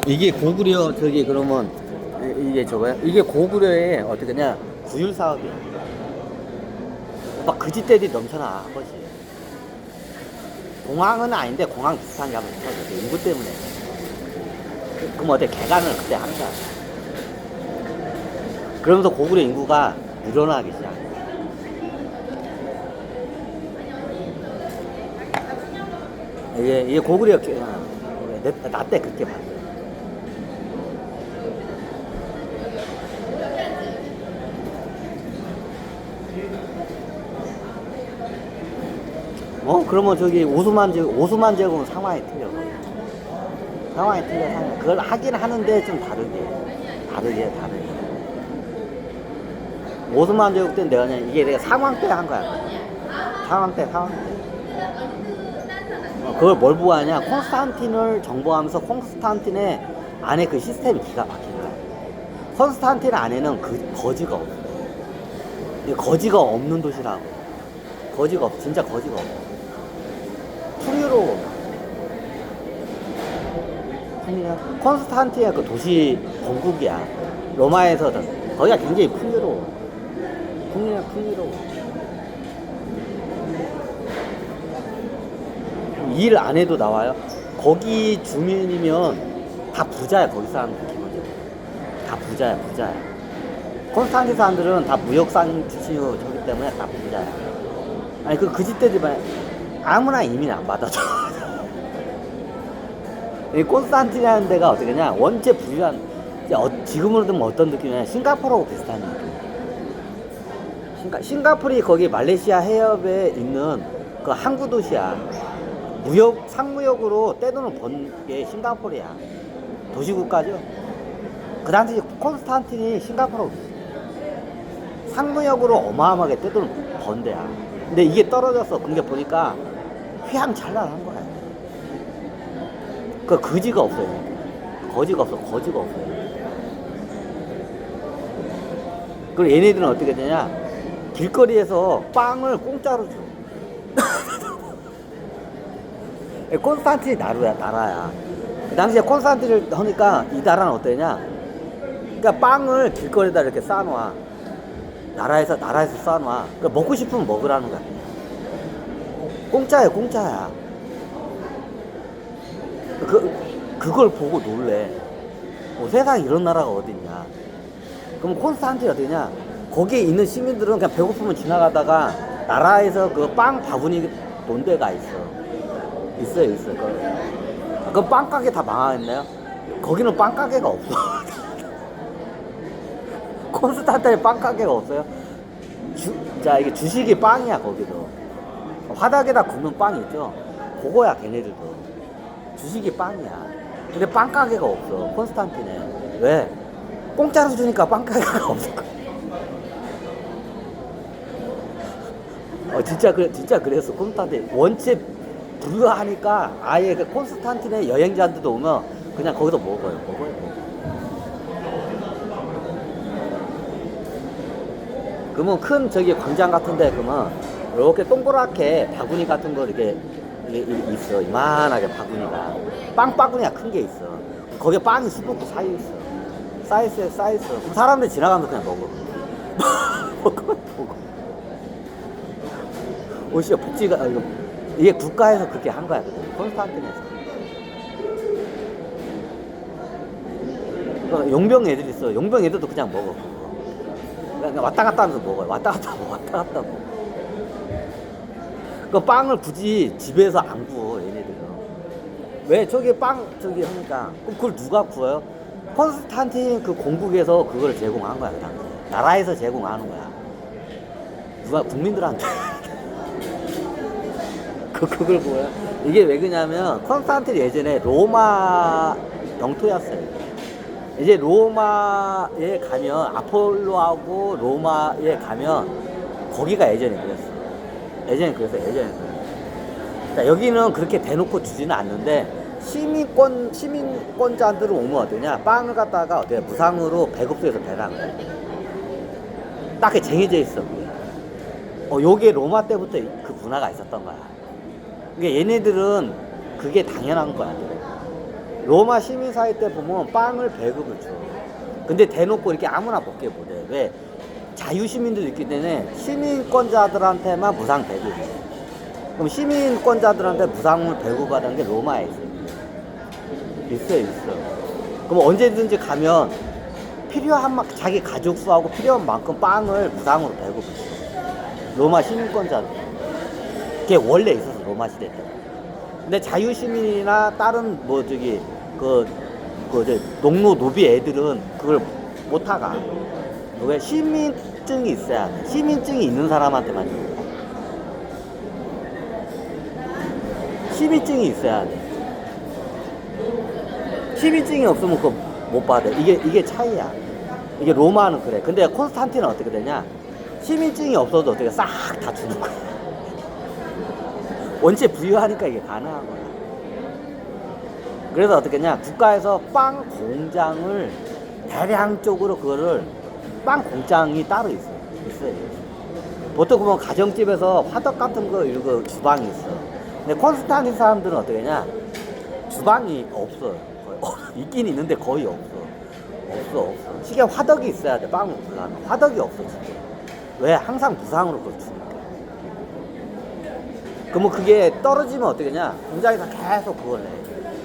이게 고구려 저기 그러면 이게 저거야? 이게 고구려의 어떻게냐 구율 사업이야. 막 거짓대들이 넘쳐나 한 거지. 공항은 아닌데 공항 비슷한 게 한번 있어서 인구 때문에. 그럼 어때 개간을 그때 하는 거야. 그러면서 고구려 인구가 늘어나기 시작. 이게 고구려 나 때 그렇게 봤어. 그러면 저기 오스만 제국은 상황이 틀려. 상황이 틀려. 그걸 하긴 하는데 좀 다르게. 오스만 제국 때는 이게 내가 상황 때 한 거야. 상황 때. 그걸 뭘 보고 하냐? 콘스탄틴을 정복하면서 콘스탄틴의 안에 그 시스템이 기가 막힌 거야. 콘스탄틴 안에는 그 거지가 없어. 거지가 없는 도시라고. 거지가 없어. 진짜 거지가 없어. 풍요로워. 콘스탄티아 그 도시 본국이야. 로마에서든 거기가 굉장히 풍요로워. 풍요로워. 일 안 해도 나와요. 거기 주민이면 다 부자야. 거기 사람들 기본적으로 다 부자야. 콘스탄티 사람들은 다 무역상 출신이고 저기 때문에 다 부자야. 아니 그 거짓대지만 아무나 이민 안 받아줘. 이 콘스탄티라는 데가 어떻게냐 원체 부유한 지금으로 들면 어떤 느낌이냐 싱가포르하고 비슷한 느낌. 싱가포르이 거기 말레이시아 해협에 있는 그 항구 도시야. 상무역으로 떼돈을 번 게 싱가포르야. 도시국가죠. 그 당시 콘스탄틴이 싱가포르 상무역으로 어마어마하게 떼돈을 번 데야. 근데 이게 떨어졌어. 그게 보니까 휘황찬란한 거야. 그 거지가 없어요. 거지가 없어요. 그리고 얘네들은 어떻게 되냐? 길거리에서 빵을 공짜로 줘. 콘스탄틴이 나라야. 그 당시에 콘스탄틴을 하니까 이 나라는 어떠냐? 그러니까 빵을 길거리에다 이렇게 쌓아놔. 나라에서 쌓아놔. 그러니까 먹고 싶으면 먹으라는 거야. 공짜야. 그걸 보고 놀래. 세상에 이런 나라가 어딨냐. 그럼 콘스탄틴이 어디냐? 거기에 있는 시민들은 그냥 배고프면 지나가다가 나라에서 그 빵 바구니 논 데가 있어요. 그 빵가게 다 망하겠네요? 거기는 빵가게가 없어. 콘스탄틴에 빵가게가 없어요? 이게 주식이 빵이야, 거기도. 화덕에다 굽는 빵이 있죠? 그거야, 걔네들도. 주식이 빵이야. 근데 빵가게가 없어, 콘스탄틴에. 왜? 공짜로 주니까 빵가게가 없어. 진짜 그랬어, 콘스탄틴. 원체 불가하니까 아예 그 콘스탄틴의 여행자들도 오면 그냥 거기서 먹어요. 그러면 큰 저기 광장 같은데 그러면 이렇게 동그랗게 바구니 같은 거 이게 있어. 이만하게 바구니가. 빵 바구니가 큰 게 있어. 거기에 빵이 수북히 쌓여있어. 그럼 사람들이 지나가면서 그냥 먹어. 오시오 복지가 이게 국가에서 그렇게 한 거야. 콘스탄틴에서. 용병 애들 있어. 용병 애들도 그냥 먹어. 그냥 왔다 갔다 하면서 먹어요. 왔다 갔다 먹어. 그 빵을 굳이 집에서 안 구워, 얘네들은. 왜? 빵 하니까. 그럼 그걸 누가 구워요? 콘스탄틴 그 공국에서 그걸 제공한 거야, 그냥. 나라에서 제공하는 거야. 누가 국민들한테. 그걸 뭐야? 이게 왜 그러냐면 콘스탄틴이 예전에 로마 영토였어요. 이제 로마에 가면 아폴로하고 로마에 가면 거기가 예전에 그랬어. 그러니까 여기는 그렇게 대놓고 주지는 않는데 시민권자들은 오면 어떠냐? 빵을 갖다가 무상으로 배급소에서 배달한 거야. 딱 정해져 있어. 요게 로마 때부터 그 문화가 있었던 거야. 그러니까 얘네들은 그게 당연한 거야. 로마 시민사회 때 보면 빵을 배급을 줘. 근데 대놓고 이렇게 아무나 먹게 못해. 왜? 자유시민들도 있기 때문에 시민권자들한테만 무상 배급이 돼. 그럼 시민권자들한테 무상을 배급하는 게 로마에 있어요. 그럼 언제든지 가면 필요한 만큼 자기 가족 수하고 필요한 만큼 빵을 무상으로 배급을 줘. 로마 시민권자들. 그게 원래 있었어, 로마 시대 때. 근데 자유시민이나 다른 농노 노비 애들은 그걸 못 하가. 왜? 시민증이 있어야 돼. 시민증이 있는 사람한테만 줘. 시민증이 있어야 돼. 시민증이 없으면 그거 못 받아. 이게 차이야. 이게 로마는 그래. 근데 콘스탄틴은 어떻게 되냐? 시민증이 없어도 어떻게 싹 다 주는 거야. 원체 부유하니까 이게 가능한 거야. 그래서 어떻게 했냐? 국가에서 빵 공장을 대량적으로 그거를 빵 공장이 따로 있어요. 보통 보면 가정집에서 화덕 같은 거 이런 거 주방이 있어. 근데 콘스탄틴 사람들은 어떻게 했냐? 주방이 없어요. 있긴 있는데 거의 없어. 시계 화덕이 있어야 돼. 빵을 구하면 화덕이 없어 지금. 왜? 항상 무상으로 그걸 주니까. 그러면 그게 떨어지면 어떻게 하냐? 공장에서 계속 그걸 해.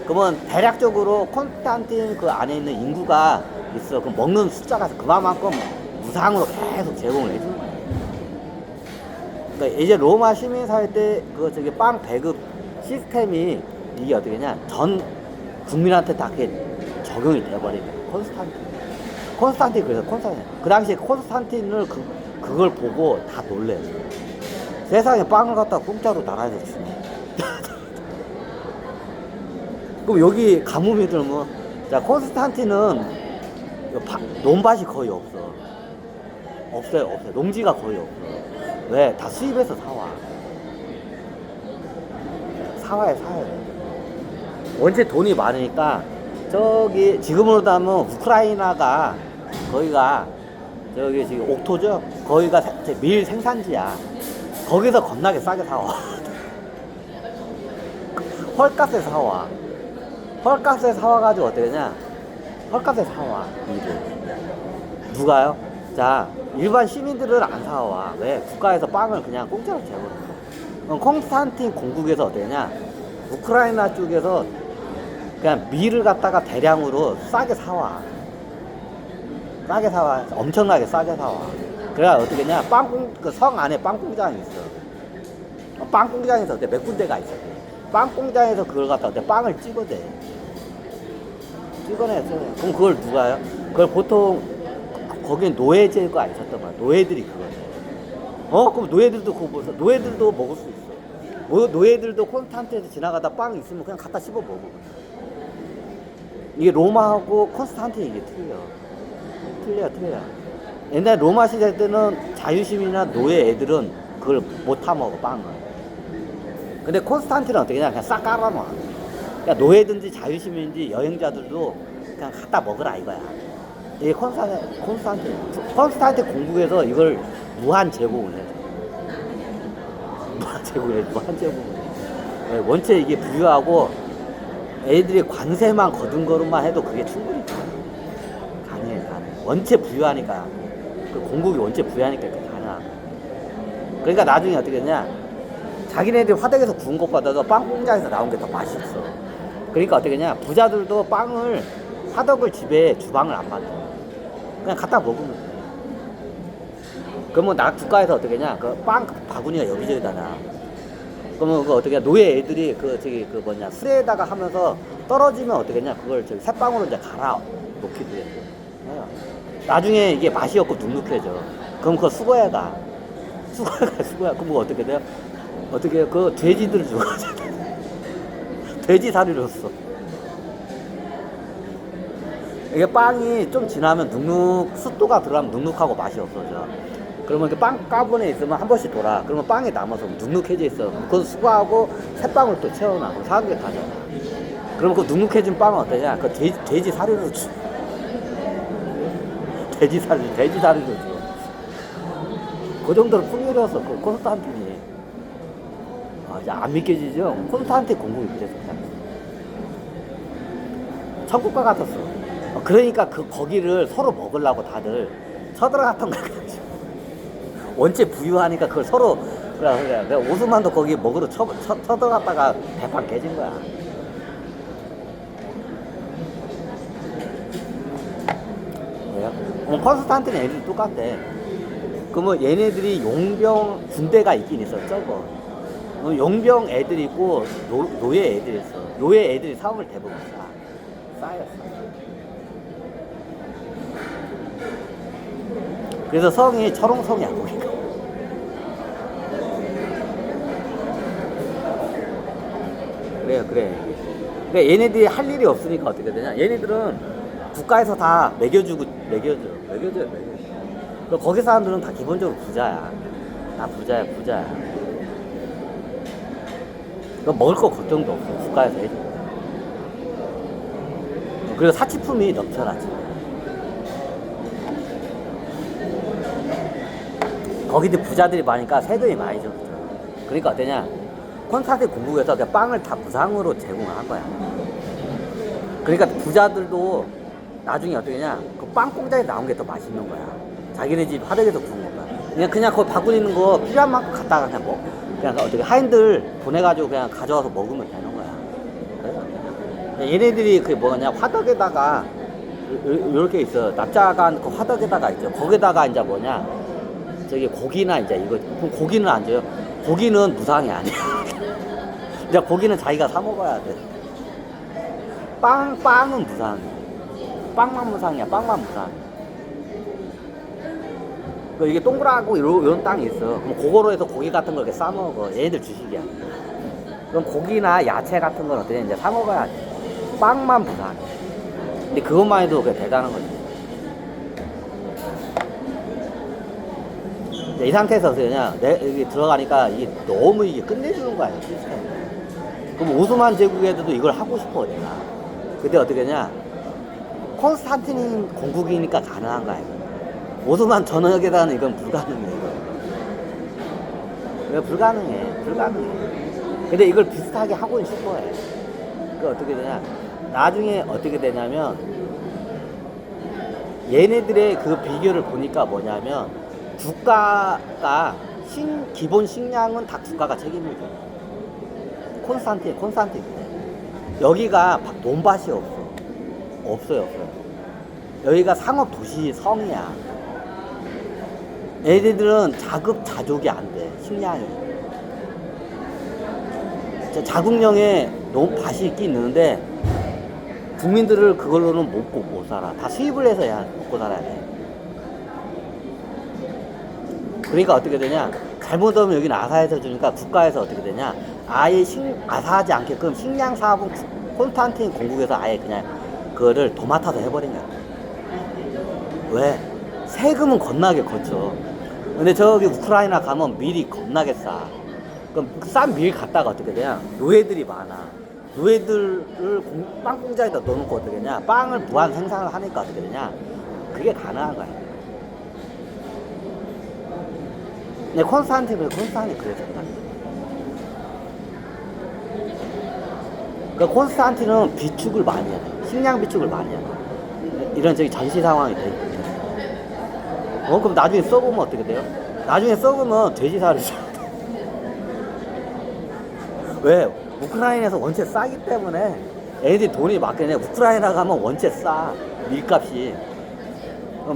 그러면 대략적으로 콘스탄틴 그 안에 있는 인구가 있어. 그럼 먹는 숫자가 그만큼 무상으로 계속 제공을 해주는 거야. 그러니까 이제 로마 시민사회 때 빵 배급 시스템이 이게 어떻게 하냐? 전 국민한테 다 그게 적용이 돼버리네. 콘스탄틴 그래서 그 당시에 콘스탄틴을 그걸 보고 다 놀래. 세상에 빵을 갖다 공짜로 나라에서 주네. 그럼 여기 가뭄이 들면, 자, 콘스탄틴은 논밭이 거의 없어요. 농지가 거의 없어. 왜? 다 수입해서 사와야 돼. 원체 돈이 많으니까, 저기, 지금으로 따면 우크라이나가, 거기가, 저기 지금 옥토죠? 거기가 밀 생산지야. 거기서 겁나게 싸게 사와. 헐값에 사와. 헐값에 사와가지고 어떻게 되냐? 헐값에 사와, 밀을. 누가요? 자, 일반 시민들은 안 사와. 왜? 국가에서 빵을 그냥 공짜로 제공해. 그럼 콘스탄틴 공국에서 어떻게 되냐? 우크라이나 쪽에서 그냥 밀을 갖다가 대량으로 싸게 사와. 엄청나게 싸게 사와. 그래야 어떻게 했냐? 그 성 안에 빵 공장이 있어. 빵 공장에서 어때? 몇 군데가 있어. 빵 공장에서 그걸 갖다 어때? 빵을 찍어내. 그럼 그걸 누가요? 그걸 보통 거기에 노예제가 있었단 말이야. 노예들이 그거 해. 그럼 노예들도 먹을 수 있어. 노예들도 콘스탄틴에서 지나가다 빵 있으면 그냥 갖다 씹어 먹어. 이게 로마하고 콘스탄틴이 이게 틀려. 옛날 로마 시대 때는 자유시민이나 노예 애들은 그걸 못 타먹어, 빵을. 근데 콘스탄틴은 어떻게 하냐? 그냥 싹 깔아놔. 그러니까 노예든지 자유시민인지 여행자들도 그냥 갖다 먹으라 이거야. 이게 콘스탄틴 공국에서 이걸 무한 제공을 해. 무한 제공을 해. 원체 이게 부유하고 애들이 관세만 거둔 거로만 해도 그게 충분히 가능해. 원체 부유하니까. 그 공국이 원체 부유하니까 그게 가능한. 그러니까 나중에 어떻게 했냐? 자기네들이 화덕에서 구운 것보다도 빵 공장에서 나온 게 더 맛있어. 그러니까 어떻게 했냐? 부자들도 화덕을 집에 주방을 안 만들어. 그냥 갖다 먹으면 돼. 그러면 국가에서 어떻게 했냐? 그 빵 바구니가 여기저기다냐. 그러면 어떻게 노예 애들이 수레에다가 하면서 떨어지면 어떻게 했냐? 그걸 새빵으로 이제 갈아 놓기도 해. 나중에 이게 맛이 없고 눅눅해져. 그럼 그거 수거해가. 그럼 어떻게 돼요? 돼지들을 주고 돼지 사료를 줬어. 이게 빵이 좀 지나면 습도가 들어가면 눅눅하고 맛이 없어져. 그러면 빵 까본에 있으면 한 번씩 돌아. 그러면 빵이 남아서 눅눅해져 있어. 그건 수거하고 새빵을 또 채워놔. 그럼 사람들이 가잖아. 그러면 그 눅눅해진 빵은 어떠냐? 그 돼지 사료를 줘. 돼지 사료를 줘. 그 정도로 풍요로웠어, 그 콘스탄틴이. 이제 안 믿겨지죠? 콘스탄틴 공국이 그래서. 천국과 같았어. 그러니까 거기를 서로 먹으려고 다들 쳐들어갔던 거야. 원체 부유하니까 그걸 서로 그래. 오스만도 거기 먹으러 쳐들어갔다가 대판 깨진 거야. 왜요? 컨스탄틴 애들이 똑같대. 그러면 얘네들이 용병 군대가 있긴 있어. 적어. 용병 애들이 있고 노예 애들이 있어. 노예 애들이 사업을 대부분 쌓였어. 그래서 성이 철옹성이야 거기가. 그래. 그러니까 얘네들이 할 일이 없으니까 어떻게 되냐? 얘네들은 국가에서 다 먹여줘. 거기 사람들은 다 기본적으로 부자야. 다 부자야. 먹을 거 걱정도 없어. 국가에서 해줘. 그리고 사치품이 넘쳐나지. 거기들 부자들이 많으니까 세금이 많이 줘. 그러니까 어떠냐? 콘스탄틴 공국에서 그냥 빵을 다 무상으로 제공을 한 거야. 그러니까 부자들도 나중에 어떠냐? 그 빵 공장에 나온 게 더 맛있는 거야. 자기네 집 화덕에서 구운 거야. 그냥 거기 바구니 있는 거 필요한 만큼 갖다가 그냥 어떻게 하인들 보내가지고 그냥 가져와서 먹으면 되는 거야. 그래서 얘네들이 그게 뭐냐? 화덕에다가 이렇게 있어. 납작한 그 화덕에다가 있죠. 거기다가 이제 뭐냐? 저기 고기나 이제 이거 그럼 고기는 안 줘요. 고기는 무상이 아니야. 이제 고기는 자기가 사 먹어야 돼. 빵은 무상이야. 빵만 무상이야. 이게 동그랗고 이런 땅이 있어. 그럼 그거로 해서 고기 같은 걸 이렇게 싸 먹어. 얘들 주식이야. 그럼 고기나 야채 같은 건 어떻게 이제 사 먹어야 돼. 빵만 무상해. 근데 그것만 해도 그게 대단한 거지. 이 상태에서 그냥 여기 들어가니까 이게 너무 이게 끝내주는 거야. 그럼 오스만 제국에도 이걸 하고 싶어 내가. 그때 어떻게 했냐? 콘스탄틴 공국이니까 가능한 거야. 오스만 전역에다는 이건 불가능해. 왜 불가능해? 근데 이걸 비슷하게 하고는 싶어 해. 그 어떻게 되냐? 나중에 어떻게 되냐면 얘네들의 그 비결을 보니까 뭐냐면 국가가 기본 식량은 다 국가가 책임을 져. 콘스탄틴. 여기가 논밭이 없어요. 여기가 상업도시 성이야. 얘네들은 자급자족이 안 돼, 식량이. 자국령에 밭이 있긴 있는데 국민들을 그걸로는 못 살아. 다 수입을 해서 먹고 살아야 돼. 그러니까 어떻게 되냐? 잘못하면 여기는 아사해서 주니까 국가에서 어떻게 되냐? 아예 아사하지 않게끔 식량 사업은 콘스탄틴 공국에서 아예 그냥 그거를 도맡아서 해버린 거야. 왜? 세금은 겁나게 거쳐. 근데 저기 우크라이나 가면 밀이 겁나게 싸. 그럼 싼 밀 갖다가 어떻게 되냐? 노예들이 많아. 노예들을 빵 공장에다 넣어놓고 어떻게 되냐? 빵을 무한 생산을 하니까 어떻게 되냐? 그게 가능한 거야. 근데 콘스탄틴이 그랬었다. 그러니까 콘스탄틴은 비축을 많이 해. 식량 비축을 많이 해. 이런 저기 전시 상황이 돼 있거든. 그럼 나중에 썩으면 어떻게 돼요? 나중에 썩으면 돼지살이죠. 왜? 우크라이나에서 원체 싸기 때문에 애들이 돈이 많겠네. 우크라이나 가면 원체 싸. 밀값이.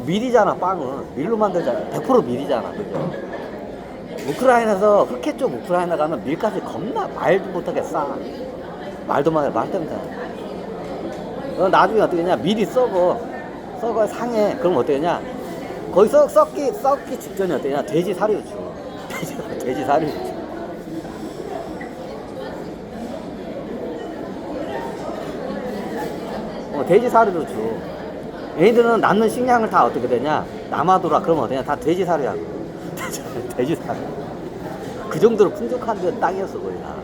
밀이잖아, 빵은. 밀로 만들잖아. 100% 밀이잖아. 그죠? 우크라이나에서 흑해 쪽 우크라이나 가면 밀값이 겁나 말도 못하게 싸. 말도 못하게 말 때문에. 나중에 어떻게 되냐? 밀이 썩어 상해. 그럼 어떻게 되냐? 거의 썩기 직전에 어떻게 되냐? 돼지 사료를 줘. 돼지 사료를 줘. 돼지 사료도 줘. 얘네들은 낳는 식량을 다 어떻게 되냐? 남아돌아. 그러면 어떻게 되냐? 다 돼지 사료야. 돼지 사료. 그 정도로 풍족한 데 땅이었어, 거기가.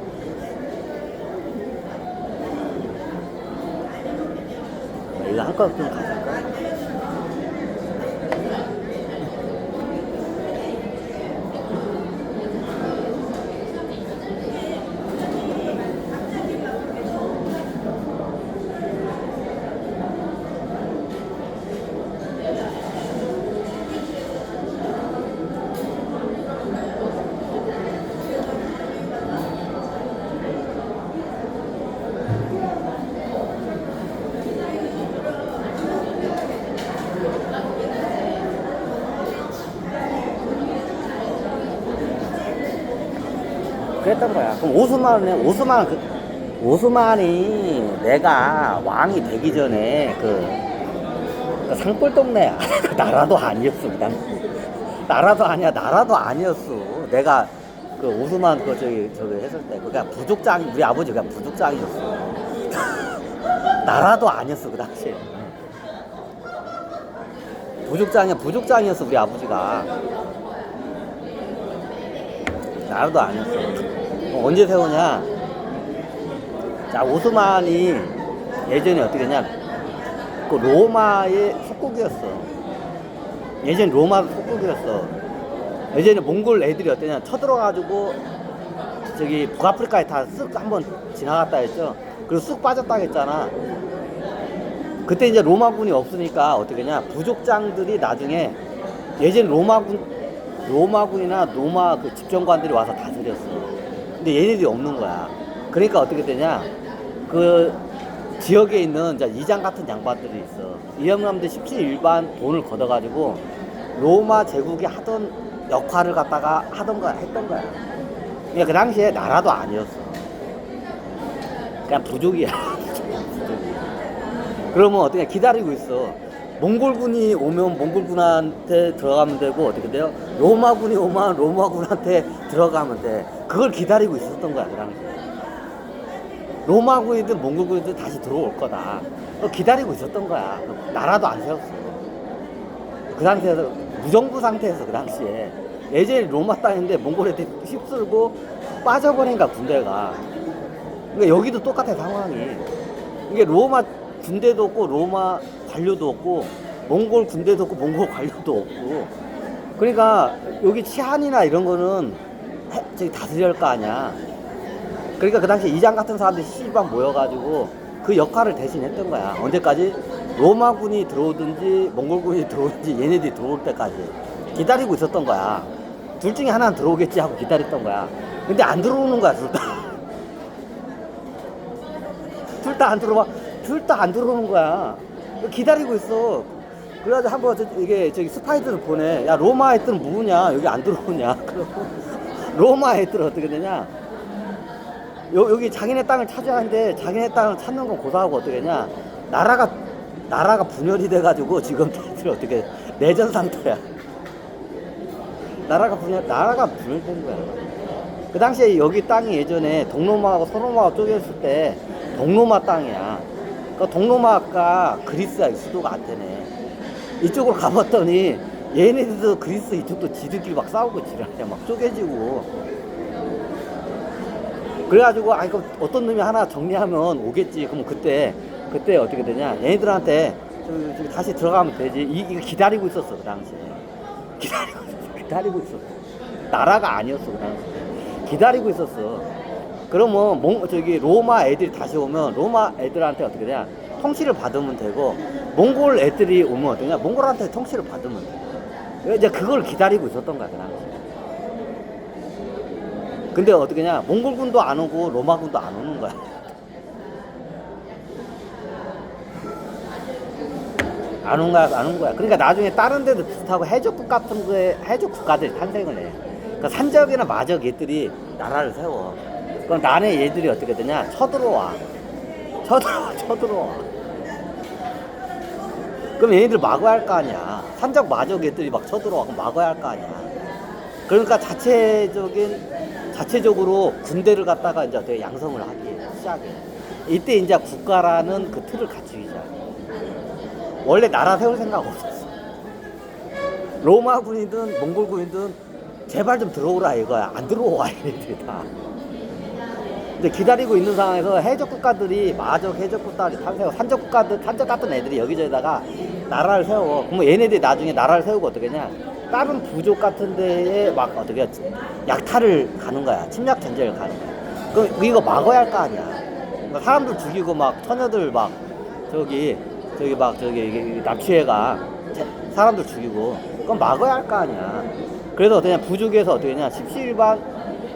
이거 한껏 좀 가질까? 그랬던 거야. 그럼 오스만이 내가 왕이 되기 전에 그 산골 동네야. 나라도 아니었어. 그냥 나라도 아니야. 나라도 아니었어. 내가 그 오스만 저기 했을 때 그냥 부족장, 우리 아버지가 부족장이었어. 나라도 아니었어 그 당시에. 부족장이었어 우리 아버지가. 나라도 아니었어. 언제 세우냐? 자, 오스만이 예전에 어떻게 했냐? 그 로마의 속국이었어. 예전에 로마 속국이었어. 예전에 몽골 애들이 어떠냐? 쳐들어가지고 저기 북아프리카에 다 쓱 한번 지나갔다 했죠. 그리고 쑥 빠졌다 했잖아. 그때 이제 로마군이 없으니까 어떻게 했냐? 부족장들이 나중에 예전 로마군이나 로마 그 집정관들이 와서 다스렸어. 근데 얘네들이 없는 거야. 그러니까 어떻게 되냐? 그 지역에 있는 이제 이장 같은 양반들이 있어. 이 형님들 17일반 돈을 걷어가지고 로마 제국이 하던 역할을 갖다가 했던 거야. 그러니까 그 당시에 나라도 아니었어. 그냥 부족이야. 그러면 어떻게 기다리고 있어. 몽골군이 오면 몽골군한테 들어가면 되고, 어떻게 돼요? 로마군이 오면 로마군한테 들어가면 돼. 그걸 기다리고 있었던 거야, 그 당시에. 로마군이든 몽골군이든 다시 들어올 거다. 기다리고 있었던 거야. 나라도 안 세웠어. 그 상태에서, 무정부 상태에서 그 당시에. 예전에 로마 땅인데 몽골 애들이 휩쓸고 빠져버리니까 군대가. 그러니까 여기도 똑같아, 상황이. 이게 로마 군대도 없고, 로마 관료도 없고, 몽골 군대도 없고, 몽골 관료도 없고. 그러니까 여기 치안이나 이런 거는 저기 다스려야 할 거 아니야. 그러니까 그 당시 이장 같은 사람들이 시방 모여가지고 그 역할을 대신 했던 거야. 언제까지? 로마군이 들어오든지 몽골군이 들어오든지 얘네들이 들어올 때까지 기다리고 있었던 거야. 둘 중에 하나는 들어오겠지 하고 기다렸던 거야. 근데 안 들어오는 거야, 둘 다. 둘 다 안 들어와. 둘 다 안 들어오는 거야. 기다리고 있어. 그래가지고 한번 이게 저기 스파이들을 보내. 야, 로마 애들은 뭐냐? 여기 안 들어오냐? 로마 애들은 어떻게 되냐? 여기 자기네 땅을 차지해야 하는데 자기네 땅을 찾는 건 고사하고 어떻게 되냐? 나라가 분열이 돼가지고 지금 다들 어떻게 내전 상태야. 나라가 분열된 거야. 그 당시에 여기 땅이 예전에 동로마하고 서로마하고 쪼개졌을 때 동로마 땅이야. 그 동로마가 그리스야, 수도가 아테네. 이쪽으로 가봤더니 얘네들도 그리스 이쪽도 지들끼리 막 싸우고 지랄이야. 막 쪼개지고. 그래가지고 아니 그럼 어떤 놈이 하나 정리하면 오겠지. 그럼 그때 어떻게 되냐? 얘네들한테 저기 다시 들어가면 되지. 이거 기다리고 있었어 그 당시에. 기다리고 있었어. 나라가 아니었어 그 당시에. 기다리고 있었어. 그러면 저기 로마 애들이 다시 오면 로마 애들한테 어떻게 되냐? 통치를 받으면 되고, 몽골 애들이 오면 어떠냐? 몽골한테 통치를 받으면 돼. 이제 그걸 기다리고 있었던 거야 그 당시에. 근데 어떻게냐? 몽골군도 안 오고 로마군도 안 오는 거야. 안 온 거야. 그러니까 나중에 다른 데도 비슷하고 해적국 같은 거에 해적 국가들이 탄생을 해. 그러니까 산적이나 마적 얘들이 나라를 세워. 그럼 나네 얘들이 어떻게 되냐? 쳐들어와. 그럼 얘네들 막아야 할 거 아니야. 산적 마적 얘들이 막 쳐들어와. 그럼 막아야 할 거 아니야. 그러니까 자체적으로 군대를 갖다가 이제 되게 양성을 하기 시작해. 이때 이제 국가라는 그 틀을 갖추기 시작해. 원래 나라 세울 생각 없었어. 로마군이든 몽골군이든 제발 좀 들어오라 이거야. 안 들어와 얘네들이 다. 근데 기다리고 있는 상황에서 해적 국가들이 마적 해적 국가들이 탄생하고 산적 같은 애들이 여기저기다가 나라를 세워. 그러면 얘네들이 나중에 나라를 세우고 어떻게 하냐? 다른 부족 같은 데에 막 어떻게 약탈을 가는 거야. 침략 전쟁을 가는 거야. 그럼 이거 막아야 할 거 아니야. 그러니까 사람들 죽이고 막 처녀들 막 저기 납치해가 사람들 죽이고 그건 막아야 할 거 아니야. 그래서 어떻게 하냐? 부족에서 어떻게 하냐? 17반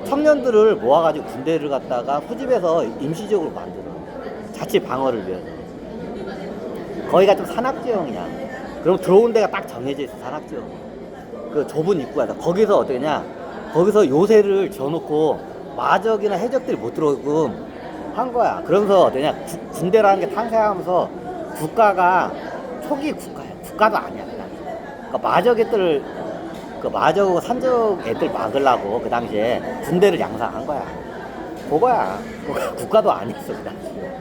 청년들을 모아가지고 군대를 갖다가 후집에서 임시적으로 만들어. 자치 방어를 위해서. 거기가 좀 산악지형이야. 그럼 들어온 데가 딱 정해져 있어, 산악지형. 그 좁은 입구야. 거기서 어떠냐? 거기서 요새를 지어놓고 마적이나 해적들이 못 들어오게끔 한 거야. 그러면서 어떠냐, 군대라는 게 탄생하면서 국가가 초기 국가야. 국가도 아니야. 그냥. 그러니까 마적 애들, 그 마적 산적 애들 막으려고 그 당시에 군대를 양성한 거야. 그거야. 국가도 아니었어 그 당시에.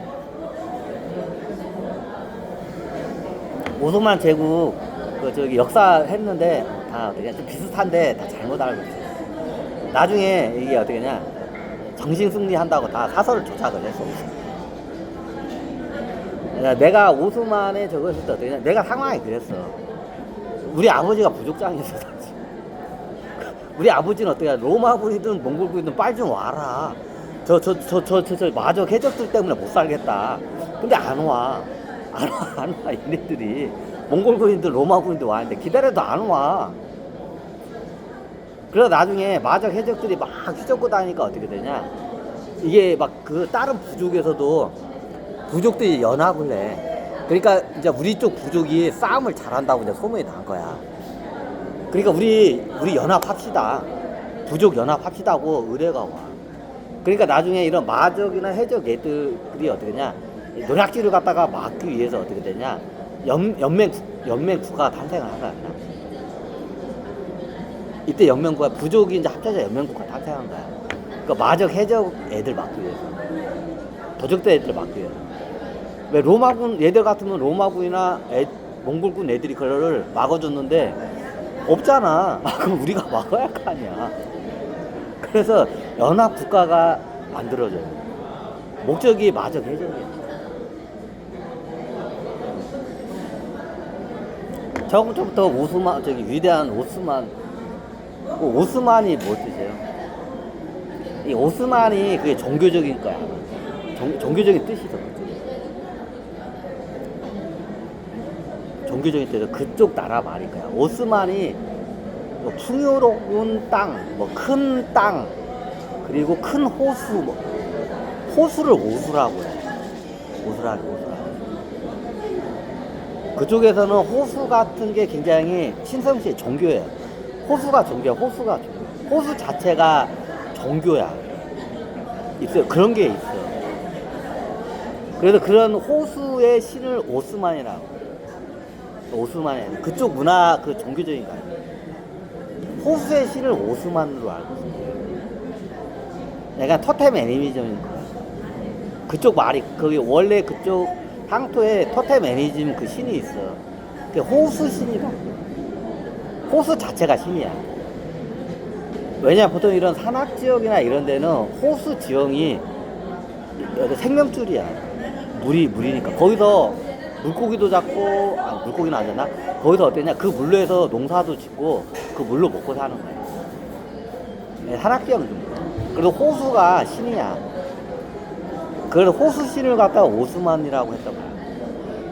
오스만 제국 그 저기 역사 했는데 다 어떻게 좀 비슷한데 다 잘못 알고 있어. 나중에 이게 어떻게냐, 정신 승리한다고 다 사설을 조작을 했어. 내가 오스만의 저거 했을 때 어떻게냐, 내가 상황이 그랬어. 우리 아버지가 부족장이었어. 우리 아버지는 어떻게 로마군이든 몽골군이든 빨리 좀 와라. 저 마적 해적들 때문에 못 살겠다. 근데 안 와. 안 와. 얘네들이 몽골군이든 로마군이든 와는데 기다려도 안 와. 그래서 나중에 마적 해적들이 막 휘젓고 다니니까 어떻게 되냐, 이게 막 그 다른 부족에서도 부족들이 연합을 해. 그러니까 이제 우리 쪽 부족이 싸움을 잘한다고 이제 소문이 난 거야. 그러니까 우리 연합합시다. 부족 연합합시다고 의뢰가 와. 그러니까 나중에 이런 마적이나 해적 애들이 어떻게 되냐, 노략질을 갖다가 막기 위해서 어떻게 되냐, 연맹 국가가 탄생을 한 거야. 그냥. 이때 연맹국가, 부족이 이제 합쳐져 연맹국가 탄생한 거야. 그러니까 마적 해적 애들 막기 위해서, 도적대 애들 막기 위해서. 왜 로마군 얘들 같으면 로마군이나 몽골군 애들이 그거를 막아줬는데 없잖아. 그럼 우리가 막아야 할 거 아니야. 그래서 연합 국가가 만들어져요. 목적이 마적 해적이야. 처음부터 오스만, 저기 위대한 오스만, 오스만이 뭐 뜻이에요? 이 오스만이 그게 종교적인 거야. 종교적인 뜻이죠. 종교적인 뜻은 그쪽 나라 말일 거야. 오스만이 뭐 풍요로운 땅, 뭐 큰 땅, 그리고 큰 호수, 뭐 호수를 오수라고 해. 오수라고. 그쪽에서는 호수 같은 게 굉장히 신성시의 종교예요. 호수가 종교야. 호수 자체가 종교야. 있어요. 그런 게 있어. 그래서 그런 호수의 신을 오스만이라고. 오스만이 그쪽 문화, 그 종교적인 거 아니에요. 호수의 신을 오스만으로 알고 있어요. 약간 토템 애니미즘인 거야. 그쪽 말이, 거기 원래 그쪽 향토에 토템 애니즘 그 신이 있어. 그게 호수 신이라고. 호수 자체가 신이야. 왜냐, 보통 이런 산악지역이나 이런 데는 호수 지형이 생명줄이야. 물이니까. 거기서 물고기도 잡고, 물고기는 안 되나? 거기서 어땠냐? 그 물로에서 농사도 짓고, 그 물로 먹고 사는 거야. 네, 산악지역 좀. 그래도 호수가 신이야. 그래서 호수 신을 갖다가 오스만이라고 했던 거야.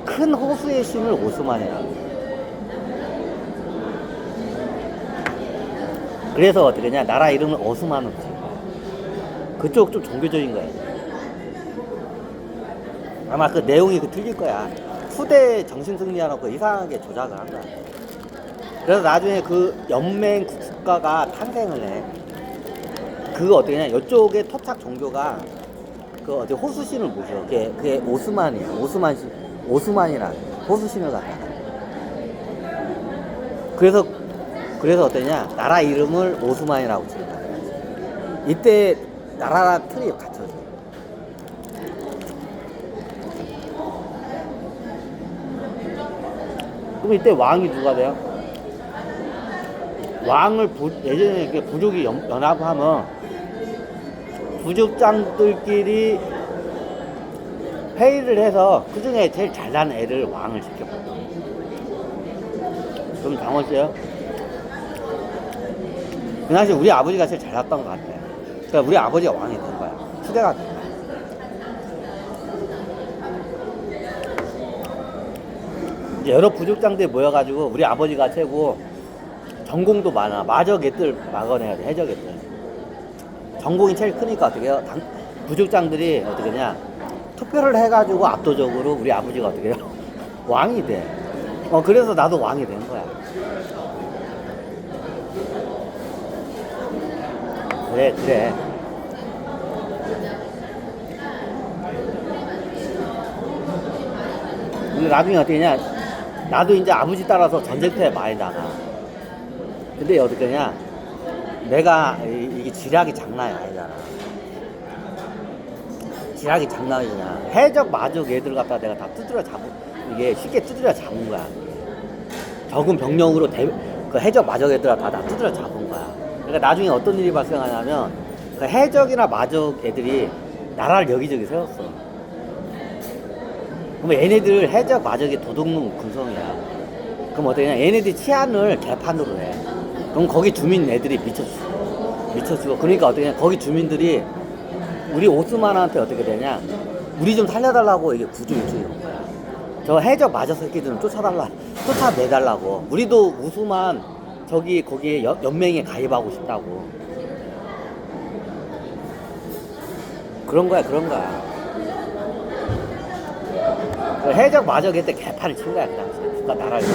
큰 호수의 신을 오스만이라고. 그래서 어떻게 냐, 나라 이름을 오스만으로 지은 거야. 그쪽 좀 종교적인 거야. 아마 그 내용이 틀릴 거야. 후대 정신승리하라고 이상하게 조작을 한 거야. 그래서 나중에 그 연맹 국가가 탄생을 해. 그거 어떻게 냐, 이쪽의 토착 종교가 그 어디 호수신을 모셔. 그게 오스만이야. 오스만이라 호수신을 갖다가. 그래서 어떠냐, 나라 이름을 오스만이라고 지은 거야. 이때 나라 틀이 갖춰져. 그럼 이때 왕이 누가 돼요? 왕을 예전에 이렇게 부족이 연합하면 부족장들끼리 회의를 해서 그 중에 제일 잘난 애를 왕을 시켜봤다. 좀 당황했어요? 그 당시 우리 아버지가 제일 잘났던 것 같아. 그러니까 우리 아버지가 왕이 된 거야. 후대가 된 거야. 이제 여러 부족장들이 모여가지고 우리 아버지가 최고, 전공도 많아. 마적 애들 막아내야 돼. 해적 애들. 전공이 제일 크니까 어떻게 해요? 부족장들이 어떻게 하냐, 투표를 해가지고 압도적으로 우리 아버지가 어떻게 해요? 왕이 돼. 그래서 나도 왕이 된 거야. 그래. 근데 나중에 어떻게 냐 나도 이제 아버지 따라서 전쟁터에 많이 나가. 근데 어떻게 냐 내가 이게 지략이 장난이 아니잖아. 지략이 장난이냐. 해적 마족 애들 갖다 내가 다 두드려 잡은, 이게 쉽게 두드려 잡은 거야. 적은 병력으로 그 해적 마족 애들 다 두드려 잡은 거야. 그러니까 나중에 어떤 일이 발생하냐면 그 해적이나 마족 애들이 나라를 여기저기 세웠어. 그럼 얘네들 해적 마족이 도둑놈 근성이야. 그럼 어떻게 냐 얘네들이 치안을 개판으로 해. 그럼 거기 주민 애들이 미쳐죽어. 그러니까 어떻게 냐 거기 주민들이 우리 오스만한테 어떻게 되냐, 우리 좀 살려달라고 이게 구조 요청이 온 거야. 저 해적 마족 새끼들은 쫓아내달라고. 우리도 오스만 거기에 연맹에 가입하고 싶다고. 그런 거야. 그 해적 마족한테 개판을 친 거야, 그 당시에. 국가 나라를.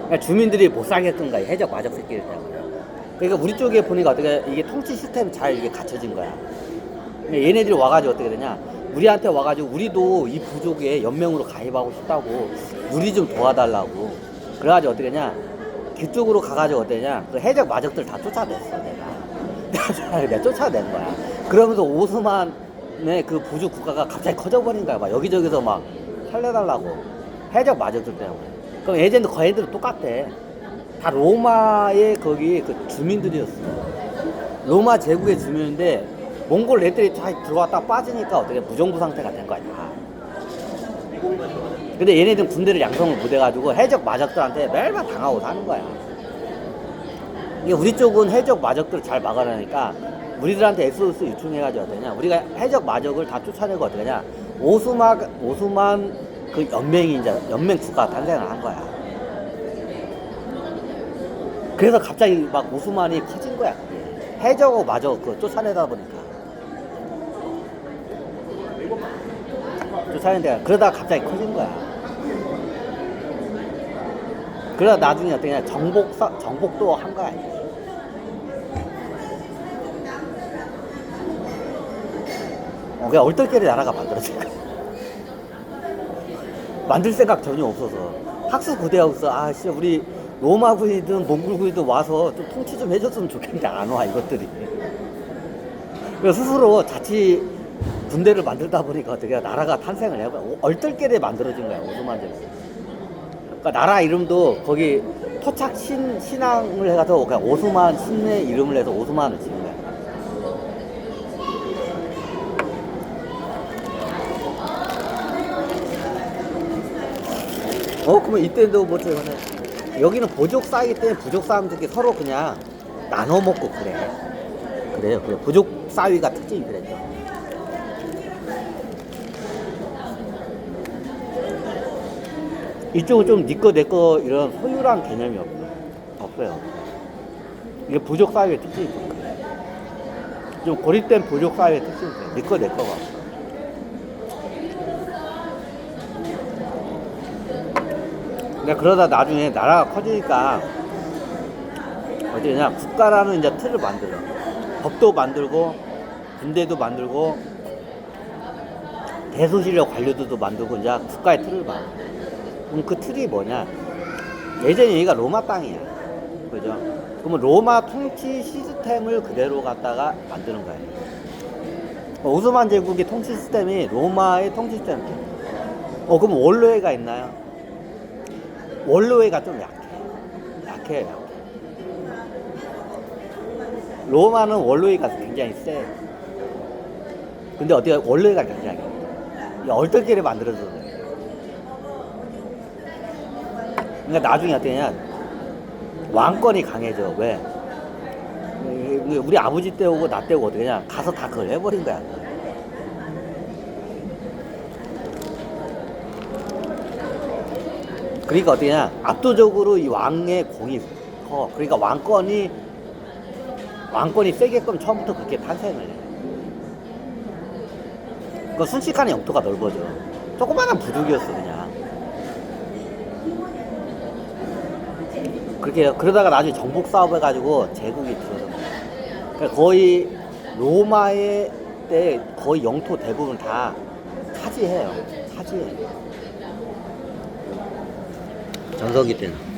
그러니까 주민들이 못 살겠던 거야, 해적 마족 새끼들 때문에. 그러니까 우리 쪽에 보니까 어떻게 이게 통치 시스템이 잘 이게 갖춰진 거야. 그러니까 얘네들이 와가지고 어떻게 되냐, 우리한테 와가지고 우리도 이 부족에 연맹으로 가입하고 싶다고, 우리 좀 도와달라고. 그래가지고 어떻게 되냐, 그쪽으로 가가지고 어떠냐, 그 해적 마족들 다 쫓아냈어, 내가 쫓아낸 거야. 그러면서 오스만의 그 부족 국가가 갑자기 커져버린 거야. 막 여기저기서 막 살려달라고. 해적 마족들 때문에. 그럼 예전에 그 애들은 똑같대. 다 로마의 거기 그 주민들이었어. 로마 제국의 주민인데 몽골 애들이 다 들어왔다 빠지니까 어떻게 무정부 상태가 된 거야, 다. 근데 얘네들은 군대를 양성을 못 해가지고 해적 마족들한테 매일만 당하고 사는 거야. 이게 우리 쪽은 해적 마족들을 잘 막아내니까 우리들한테 SOS 요청해가지고 어떠냐, 우리가 해적 마족을 다 쫓아내고 어떠냐, 오스만 그 연맹이 이제 연맹 국가 탄생을 한 거야. 그래서 갑자기 막 오스만이 커진 거야. 해적하고 마족 그 쫓아내다 보니까. 쫓아내는데 그러다가 갑자기 커진 거야. 그러다 나중에 어떻게 정복도 한 거야. 그냥 얼떨결에 나라가 만들어진 거야. 만들 생각 전혀 없어서. 학수고대하고서, 아씨, 우리 로마군이든 몽골군이든 와서 좀 통치 좀 해줬으면 좋겠는데 안 와, 이것들이. 그래서 스스로 자치 군대를 만들다 보니까 어떻게 나라가 탄생을 해봐. 얼떨결에 만들어진 거야, 오스만 제국. 그러니까 나라 이름도 거기 토착 신앙을 해가지고 그냥 오스만 신의 이름을 해서 오스만을 지은 거야. 그러면 이때도 뭐 여기는 보족 쌓이기 때문에 부족 사람들끼리 서로 그냥 나눠 먹고 그래. 그래요. 부족 사위가 특징이 그랬죠. 이쪽은 좀 니꺼 내꺼 이런 소유란 개념이 없어요. 이게 부족 사위의 특징이죠. 좀 고립된 부족 사위의 특징이죠. 니꺼 내꺼가 없어. 그러다 나중에 나라가 커지니까 어디냐, 국가라는 이제 틀을 만들어. 법도 만들고 군대도 만들고 대소실력 관료들도 만들고 이제 국가의 틀을 만들어. 그럼 그 틀이 뭐냐? 예전에 여기가 로마 땅이야, 그죠? 그러면 로마 통치 시스템을 그대로 갖다가 만드는 거예요. 오스만 제국의 통치 시스템이 로마의 통치 시스템. 그럼 원로회가 있나요? 원로회가 좀 약해. 로마는 원로회가 굉장히 세. 근데 어떻게 원로회가 굉장히 얼떨결에 만들어서 그래. 그러니까 나중에 어떠냐, 왕권이 강해져. 왜? 우리 아버지 때 오고 나 때 오고 어떻게 냐, 가서 다 그걸 해버린 거야. 그러니까 어떻게냐, 압도적으로 이 왕의 공이 커. 그러니까 왕권이 세게끔 처음부터 그렇게 탄생을 해. 그 순식간에 영토가 넓어져. 조그마한 부족이었어, 그냥. 그러다가 나중에 정복 사업 해가지고 제국이 들어서. 그러니까 거의 로마의 때 거의 영토 대부분 다 차지해요. 전성기 때는.